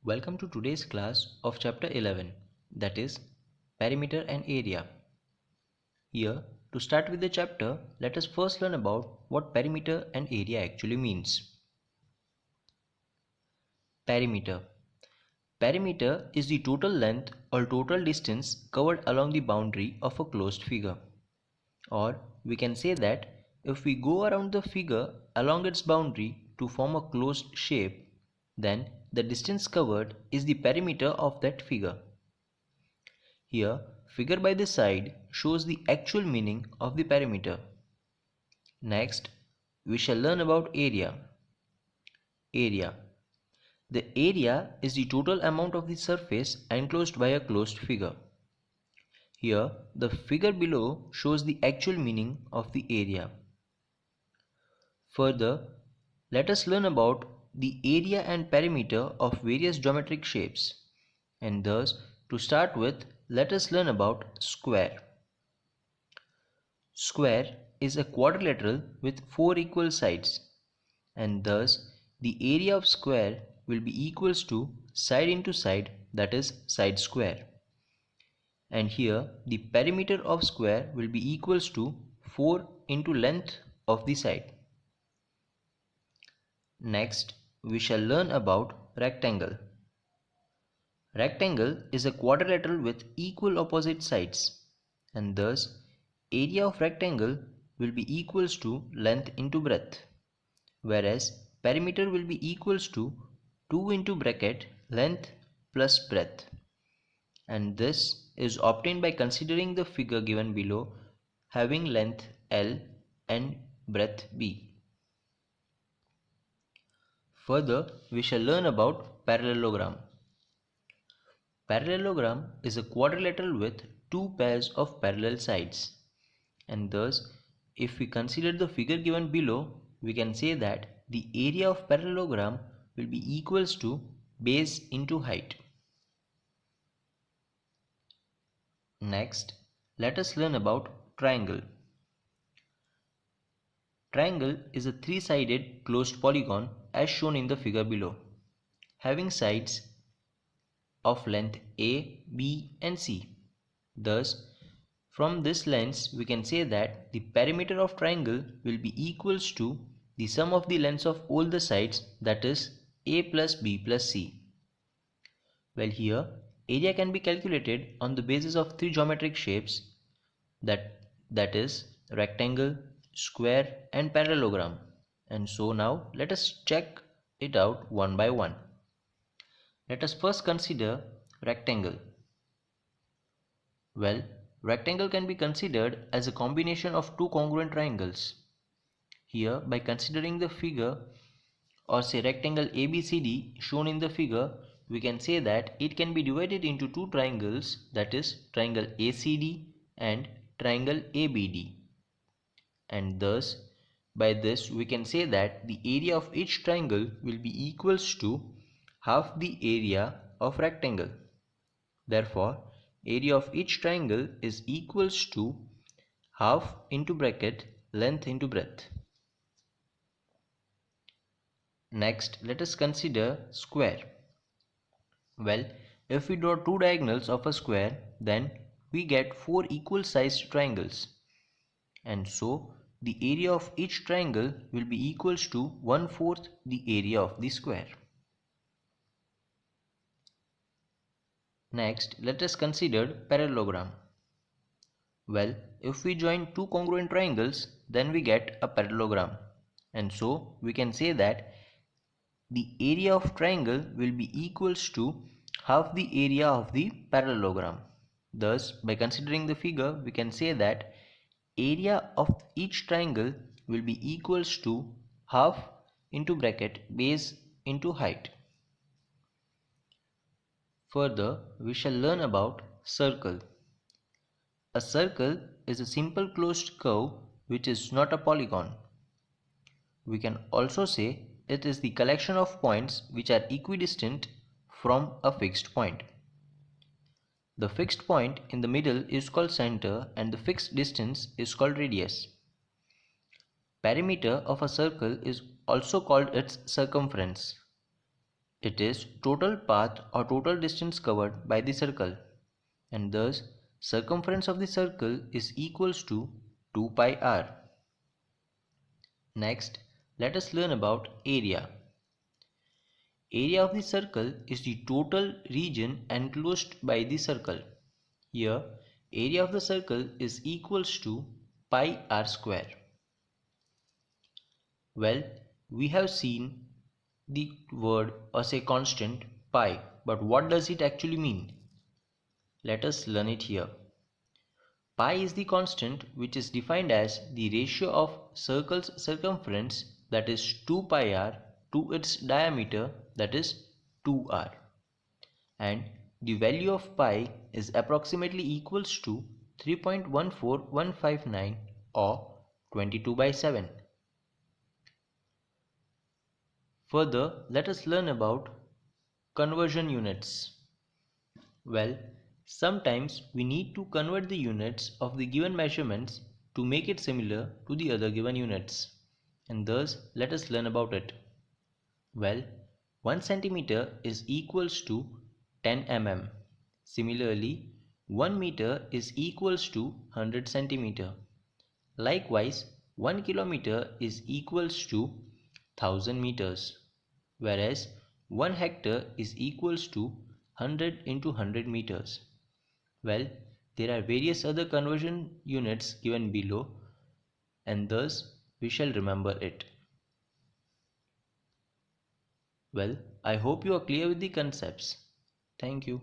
Welcome to today's class of chapter 11, that is perimeter and area. Here, to start with the chapter, let us first learn about what perimeter and area actually means. Perimeter. Perimeter is the total length or total distance covered along the boundary of a closed figure. Or we can say that if we go around the figure along its boundary to form a closed shape, then the distance covered is the perimeter of that figure. Here, figure by the side shows the actual meaning of the perimeter. Next, we shall learn about area. Area. The area is the total amount of the surface enclosed by a closed figure. Here, the figure below shows the actual meaning of the area. Further, let us learn about the area and perimeter of various geometric shapes. And thus, to start with, let us learn about square. Square is a quadrilateral with 4 equal sides, and thus the area of square will be equals to side into side, that is side square. And here the perimeter of square will be equals to 4 into length of the side. Next, we shall learn about rectangle. Rectangle is a quadrilateral with equal opposite sides, and thus area of rectangle will be equals to length into breadth, whereas perimeter will be equals to 2 into bracket length plus breadth, and this is obtained by considering the figure given below having length L and breadth B. Further, we shall learn about parallelogram. Parallelogram is a quadrilateral with 2 pairs of parallel sides, and thus if we consider the figure given below, we can say that the area of parallelogram will be equals to base into height. Next, let us learn about triangle. Triangle is a three-sided closed polygon as shown in the figure below, having sides of length A, B and C. Thus, from this length we can say that the perimeter of triangle will be equals to the sum of the lengths of all the sides, that is A plus B plus C. Well, here area can be calculated on the basis of 3 geometric shapes, that is rectangle, square and parallelogram. And so now let us check it out one by one. Let us first consider rectangle. Well, rectangle can be considered as a combination of two congruent triangles. Here, by considering the figure or say rectangle ABCD shown in the figure, we can say that it can be divided into two triangles, that is triangle ACD and triangle ABD. And thus, by this we can say that the area of each triangle will be equals to half the area of rectangle. Therefore, area of each triangle is equals to half into bracket length into breadth. Next, let us consider square. Well, if we draw two diagonals of a square, then we get 4 equal sized triangles. And so, the area of each triangle will be equals to 1/4 the area of the square. Next, let us consider parallelogram. Well, if we join two congruent triangles, then we get a parallelogram. And so, we can say that the area of triangle will be equals to half the area of the parallelogram. Thus, by considering the figure, we can say that area of each triangle will be equals to half into bracket base into height. Further, we shall learn about circle. A circle is a simple closed curve which is not a polygon. We can also say it is the collection of points which are equidistant from a fixed point. The fixed point in the middle is called center and the fixed distance is called radius. Perimeter of a circle is also called its circumference. It is total path or total distance covered by the circle, and thus circumference of the circle is equals to 2 pi r. Next, let us learn about area. Area of the circle is the total region enclosed by the circle. Here, area of the circle is equals to pi r square. Well, we have seen the word as a constant pi, but what does it actually mean? Let us learn it here. Pi is the constant which is defined as the ratio of circle's circumference, that is 2 pi r, to its diameter, that is 2r. And the value of pi is approximately equals to 3.14159 or 22 by 7. Further, let us learn about conversion units. Well, sometimes we need to convert the units of the given measurements to make it similar to the other given units. And thus, let us learn about it. Well, 1 centimeter is equals to 10 mm. Similarly, 1 meter is equals to 100 centimeter. Likewise, 1 kilometer is equals to 1000 meters, whereas 1 hectare is equals to 100 into 100 meters. Well, there are various other conversion units given below, and thus we shall remember it. Well, I hope you are clear with the concepts. Thank you.